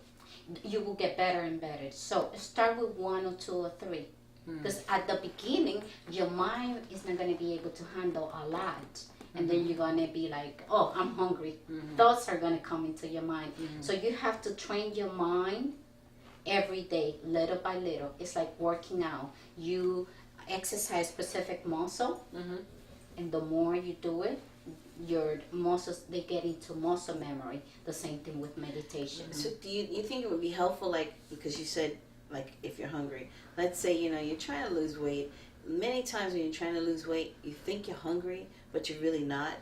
you will get better and better. So start with 1 or 2 or 3. Because at the beginning, your mind is not going to be able to handle a lot. And then you're going to be like, oh, I'm hungry. Thoughts are going to come into your mind. So you have to train your mind every day, little by little. It's like working out. You exercise specific muscle, and the more you do it, your muscles, they get into muscle memory. The same thing with meditation. So do you think it would be helpful, like, because you said, like, if you're hungry, let's say, you're trying to lose weight. Many times when you're trying to lose weight, you think you're hungry, but you're really not.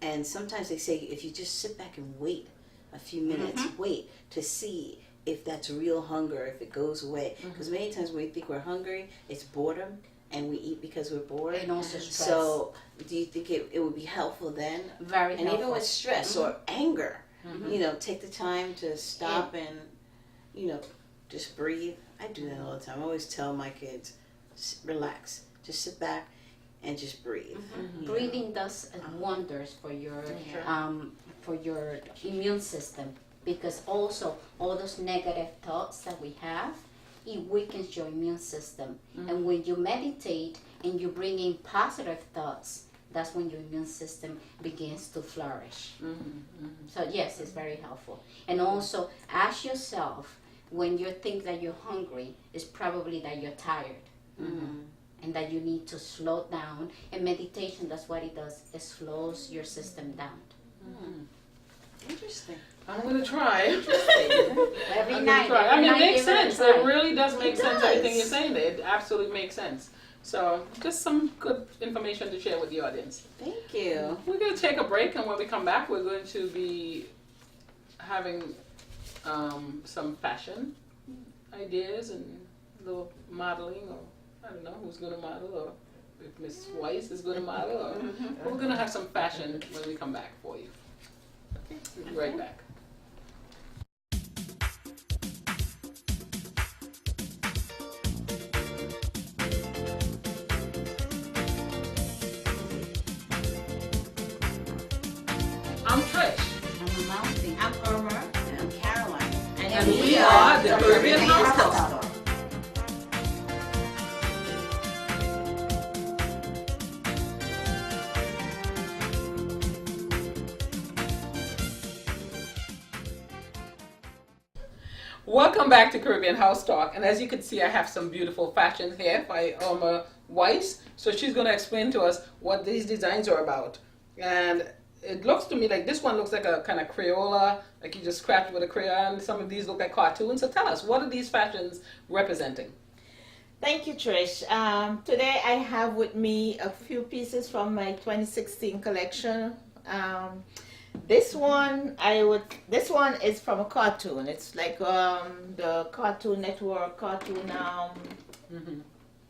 And sometimes they say if you just sit back and wait a few minutes, wait to see if that's real hunger, if it goes away. Because many times when we think we're hungry, it's boredom, and we eat because we're bored. And also stress. So do you think it would be helpful then? Very And helpful. even with stress or anger, take the time to stop and just breathe. I do that all the time. I always tell my kids, relax, just sit back and just breathe. Breathing does wonders for your immune system, because also all those negative thoughts that we have, it weakens your immune system. And when you meditate and you bring in positive thoughts, that's when your immune system begins to flourish. So yes, it's very helpful. And also ask yourself, when you think that you're hungry, it's probably that you're tired. And that you need to slow down. And meditation, that's what it does. It slows your system down. Interesting. I'm going to try. Every I'm night. gonna try. I every mean, it night makes give it a sense. try. It really does make It sense. does. Everything you're saying there, it absolutely makes sense. So, just some good information to share with the audience. Thank you. We're going to take a break, and when we come back, we're going to be having some fashion ideas and a little modeling, or I don't know who's going to model, or if Miss Weiss is going to model, or we're going to have some fashion when we come back for you. Okay, we'll be right back. I'm Trish. I'm a mountain. I'm Irma, And I'm Caroline. And we are the Caribbean House Talk. Welcome back to Caribbean House Talk. And as you can see, I have some beautiful fashion here by Irma Weiss. So she's going to explain to us what these designs are about. And it looks to me like this one looks like a kind of Crayola, like you just scratched with a crayon. Some of these look like cartoons. So tell us, what are these fashions representing? Thank you, Trish. Today I have with me a few pieces from my 2016 collection This one is from a cartoon. It's like the Cartoon Network cartoon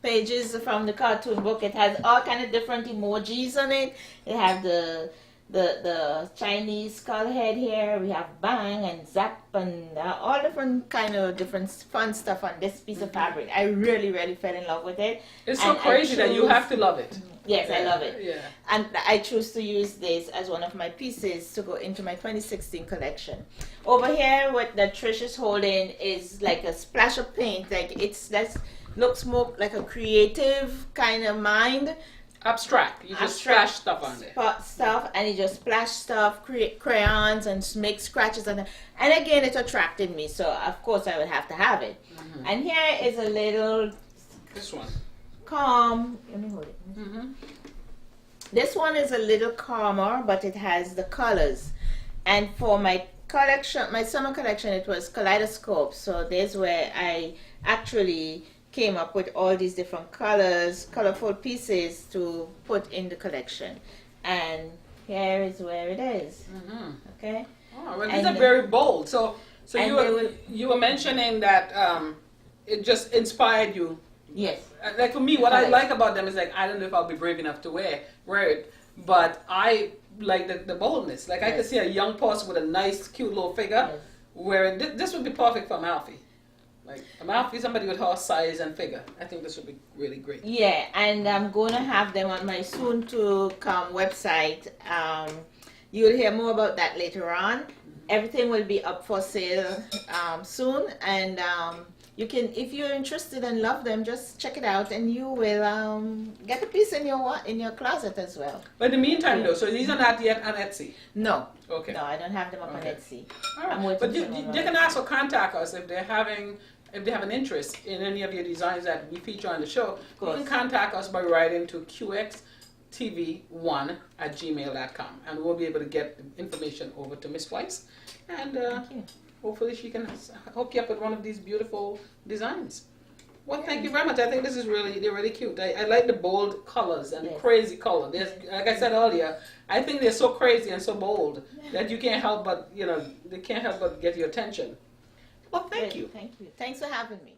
pages from the cartoon book. It has all kind of different emojis on it. It have the Chinese skull head here. We have bang and zap and all different kind of different fun stuff on this piece of fabric. I really, really fell in love with it. It's so And crazy that you have to love it. Yes, I love it. Yeah. And I choose to use this as one of my pieces to go into my 2016 collection. Over here, what that Trish is holding is like a splash of paint. Like looks more like a creative kind of mind. Abstract. You just splash stuff on there. Stuff, and you just splash stuff, create crayons, and make scratches on it. And again, it attracted me, so of course I would have to have it. And here is a little This one. calm. Let me hold it. This one is a little calmer, but it has the colors. And for my collection, my summer collection, it was Kaleidoscope. So there's where I actually came up with all these different colors, colorful pieces to put in the collection. And here is where it is. Okay. Oh, well, these are very bold. So and you were mentioning that it just inspired you. Yes. Like for me, what I like about them is like I don't know if I'll be brave enough to wear it, but I like the boldness. Like I could see a young person with a nice, cute little figure wearing this would be perfect for Amalfi. Like Amalfi, somebody with horse size and figure. I think this would be really great. Yeah, and I'm going to have them on my soon to come website. You'll hear more about that later on. Everything will be up for sale soon, and you can, if you're interested and love them, just check it out, and you will get a piece in your closet as well. But in the meantime, though, so these are not yet on Etsy. No. Okay. No, I don't have them up on Etsy. All right. I'm waiting But for them they on can also contact us if they have an interest in any of your designs that we feature on the show. You can contact us by writing to qxtv1@gmail.com, and we'll be able to get the information over to Miss Weiss, and hopefully she can hook you up with one of these beautiful designs. Well, thank you very much. I think they're really cute. I like the bold colors and the crazy color. Like I said earlier, I think they're so crazy and so bold that you can't help but, they can't help but get your attention. Well, thank you. Thank you. Thanks for having me.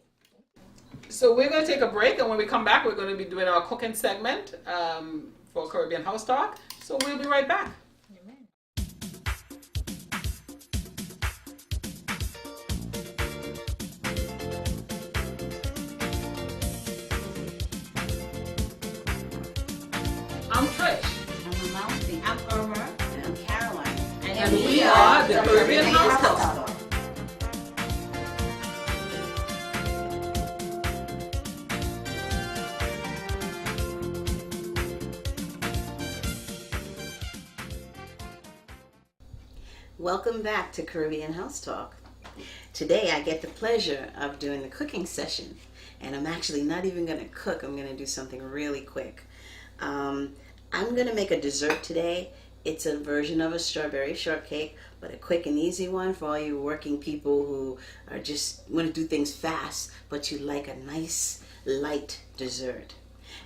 So we're going to take a break, and when we come back, we're going to be doing our cooking segment for Caribbean House Talk. So we'll be right back. Amen. I'm Trish. I'm Amalfi. I'm Irma. And I'm Caroline. And we are the Caribbean House Talk. Welcome back to Caribbean House Talk. Today I get the pleasure of doing the cooking session, and I'm actually not even going to cook. I'm going to do something really quick. I'm going to make a dessert today. It's a version of a strawberry shortcake, but a quick and easy one for all you working people who are just want to do things fast, but you like a nice light dessert.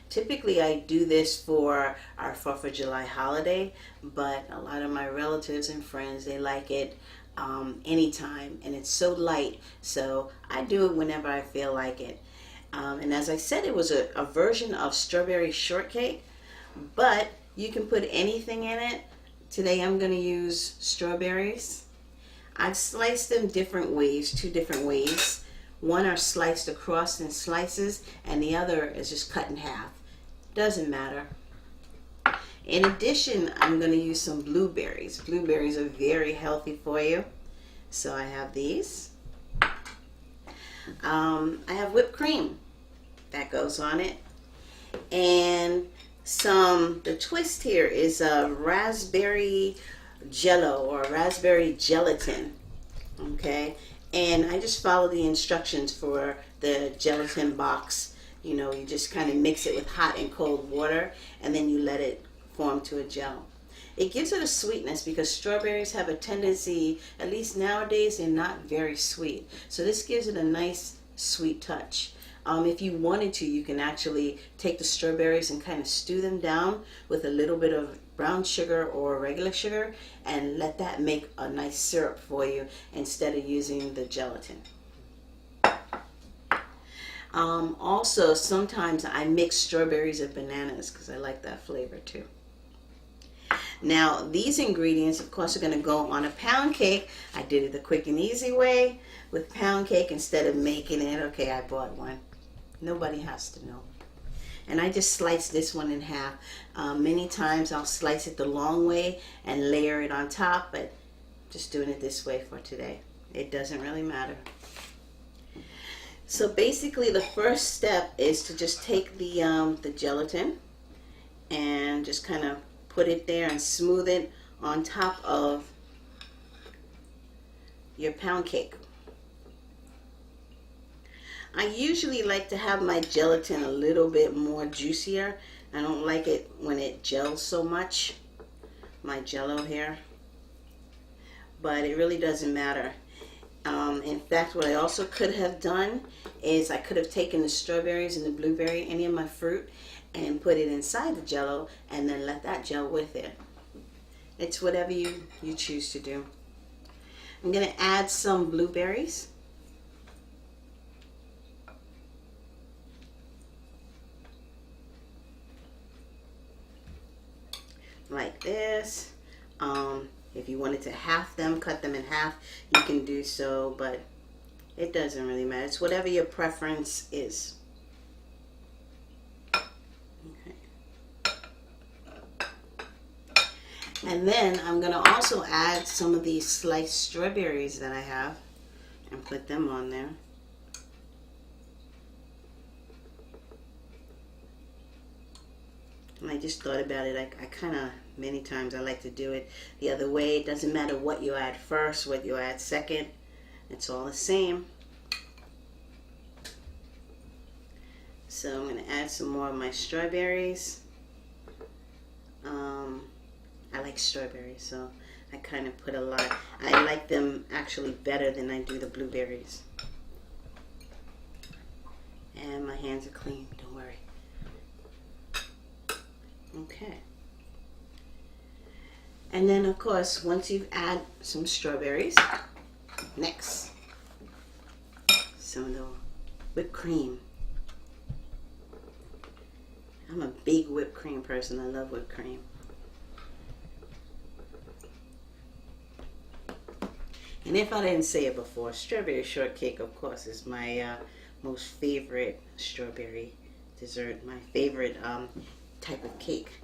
Typically I do this for our 4th of July holiday, but a lot of my relatives and friends, they like it anytime, and it's so light, so I do it whenever I feel like it. And as I said, it was a version of strawberry shortcake, but you can put anything in it. Today I'm going to use strawberries. I've sliced them different ways, 2 different ways. One are sliced across in slices, and the other is just cut in half. Doesn't matter. In addition, I'm going to use some blueberries. Blueberries are very healthy for you. So I have these. I have whipped cream that goes on it. And the twist here is a raspberry jello or raspberry gelatin. Okay. And I just follow the instructions for the gelatin box. You just kind of mix it with hot and cold water, and then you let it form to a gel. It gives it a sweetness because strawberries have a tendency, at least nowadays, they're not very sweet. So this gives it a nice sweet touch. If you wanted to, you can actually take the strawberries and kind of stew them down with a little bit of brown sugar or regular sugar and let that make a nice syrup for you instead of using the gelatin. Also, sometimes I mix strawberries and bananas because I like that flavor too. Now, these ingredients, of course, are going to go on a pound cake. I did it the quick and easy way with pound cake instead of making it. Okay, I bought one. Nobody has to know. And I just sliced this one in half. Many times I'll slice it the long way and layer it on top, but just doing it this way for today. It doesn't really matter. So basically the first step is to just take the gelatin and just kind of put it there and smooth it on top of your pound cake. I usually like to have my gelatin a little bit more juicier. I don't like it when it gels so much, my Jell-O here, but it really doesn't matter. In fact, what I also could have done is I could have taken the strawberries and the blueberry, any of my fruit, and put it inside the Jell-O and then let that gel with it. It's whatever you choose to do. I'm going to add some blueberries. Like this. If you wanted to half them, cut them in half, you can do so, but it doesn't really matter. It's whatever your preference is. Okay. And then I'm going to also add some of these sliced strawberries that I have and put them on there. And I just thought about it. I kind of, many times I like to do it the other way. It doesn't matter what you add first, what you add second. It's all the same. So I'm going to add some more of my strawberries. I like strawberries, so I kind of put a lot. I like them actually better than I do the blueberries. And my hands are clean, don't worry. Okay. And then, of course, once you've added some strawberries, next, some of the whipped cream. I'm a big whipped cream person. I love whipped cream. And if I didn't say it before, strawberry shortcake, of course, is my most favorite strawberry dessert, my favorite type of cake.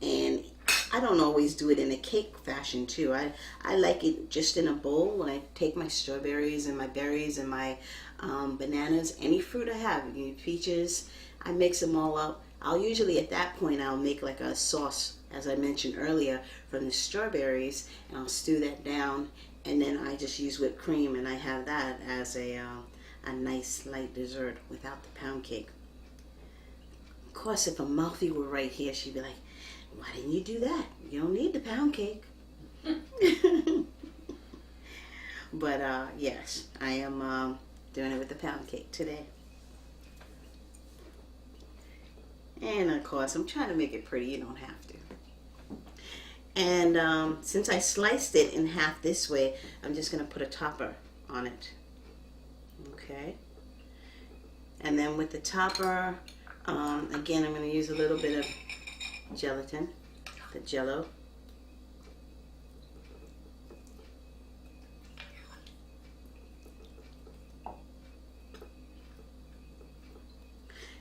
And I don't always do it in a cake fashion too. I like it just in a bowl when I take my strawberries and my berries and my bananas, any fruit I have, peaches, I mix them all up. I'll usually at that point I'll make like a sauce, as I mentioned earlier, from the strawberries, and I'll stew that down, and then I just use whipped cream, and I have that as a nice light dessert without the pound cake. Of course, if a Mouthy were right here, she'd be like, why didn't you do that? You don't need the pound cake. But yes, I am doing it with the pound cake today. And of course, I'm trying to make it pretty. You don't have to. And since I sliced it in half this way, I'm just going to put a topper on it. Okay. And then with the topper, again, I'm going to use a little bit of gelatin, the Jell-O.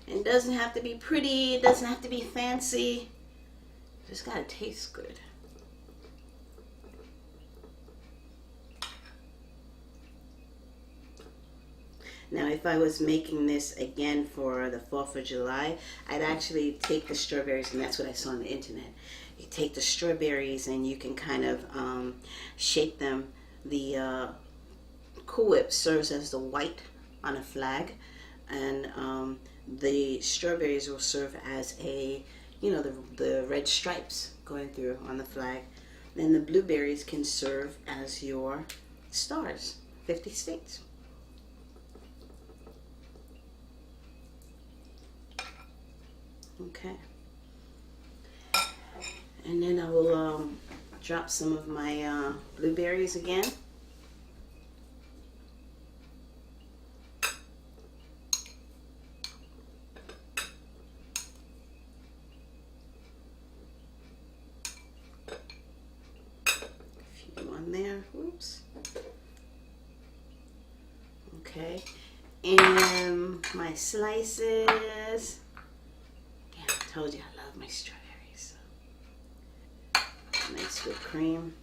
It doesn't have to be pretty, it doesn't have to be fancy, it just gotta taste good. Now, if I was making this again for the 4th of July, I'd actually take the strawberries, and that's what I saw on the internet. You take the strawberries and you can kind of shake them. The Cool Whip serves as the white on a flag, and the strawberries will serve as a, the red stripes going through on the flag. Then the blueberries can serve as your stars, 50 states. Okay. And then I will drop some of my blueberries again. A few on there. Oops. Okay. And my slices. Damn, I told you I love my strawberries. Nice whipped cream.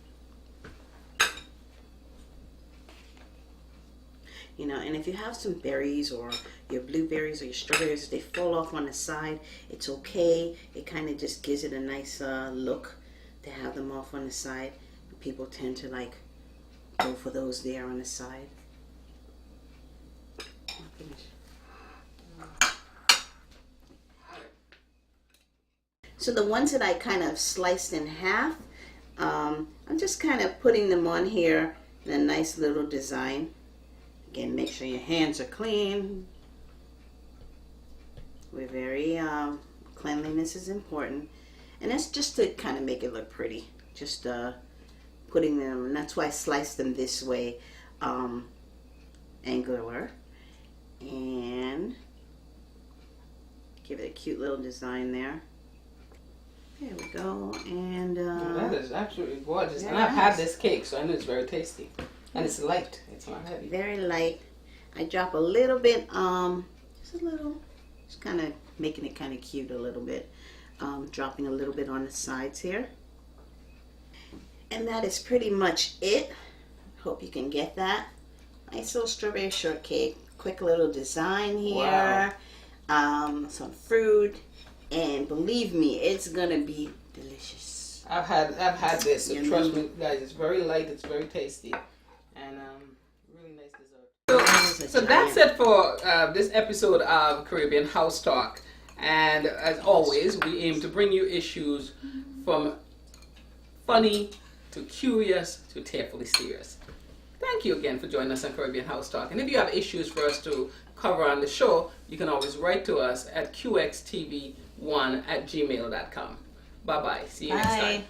You know, and if you have some berries or your blueberries or your strawberries, if they fall off on the side, it's okay. It kind of just gives it a nice look to have them off on the side. People tend to like go for those there on the side. So the ones that I kind of sliced in half, I'm just kind of putting them on here in a nice little design. Again, make sure your hands are clean. We're very, cleanliness is important. And that's just to kind of make it look pretty. Just putting them, and that's why I sliced them this way, angular. And give it a cute little design there. There we go. And that is absolutely gorgeous. Very And I've had nice. this cake, so I know it's very tasty. And it's light. It's not heavy. very light. I drop a little bit, just a little, just kind of making it kind of cute a little bit. Dropping a little bit on the sides here. And that is pretty much it. Hope you can get that. Nice little strawberry shortcake. Quick little design here. Wow. Some fruit. And believe me, it's gonna be delicious. I've had this. So You trust know. me, guys. It's very light. It's very tasty, and really nice dessert. So that's it for this episode of Caribbean House Talk. And as always, we aim to bring you issues from funny to curious to tearfully serious. Thank you again for joining us on Caribbean House Talk. And if you have issues for us to cover on the show, you can always write to us at qxtv1@gmail.com. Bye-bye. See you next time. Bye.